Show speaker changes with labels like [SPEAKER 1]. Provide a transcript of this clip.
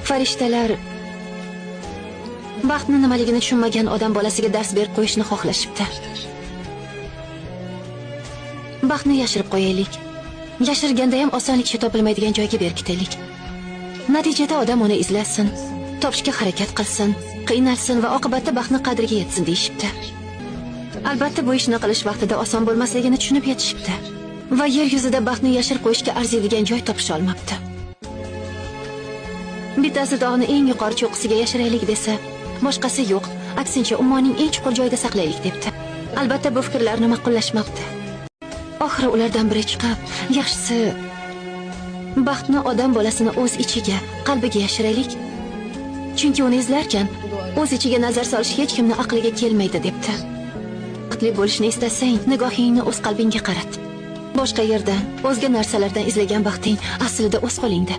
[SPEAKER 1] Farishtalar baxtni nimaligini tushunmagan odam bolasiga dars berib qo'yishni xohlashibdi. Baxtni yashirib qo'yaylik. Yashirganda ham osonlikcha topilmaydigan joyga berkitaylik. Natijada odam uni izlasin, topishga harakat qilsin, qiynalsin va oqibatda baxtni qadriga yetsin deyishibdi. Albatta bu ishni qilish vaqtida oson bo'lmasligini tushunib yetishibdi va yer yuzida baxtni yashirib qo'yishga arziydigan joy topisha olmabdi. Bittasi dog'ni eng yuqori cho'qqisiga yashiraylik desa, boshqasi yo'q, aksincha ummonning eng chuqur joyida saqlaylik debdi. Albatta bu fikrlarni ma'qullashmabdi. Oxiri ulardan biri chiqib, yaxshisi baxtni odam bolasini o'z ichiga, qalbiga yashiraylik. Chunki uni izlarkan, o'z ichiga nazar solish hech kimning aqliga kelmaydi debdi. Baxtli bo'lishni istasang, nigohingni o'z qalbingga qarat. Boshqa yerdan, o'zga narsalardan izlagan baxting aslida o'z qo'lingda.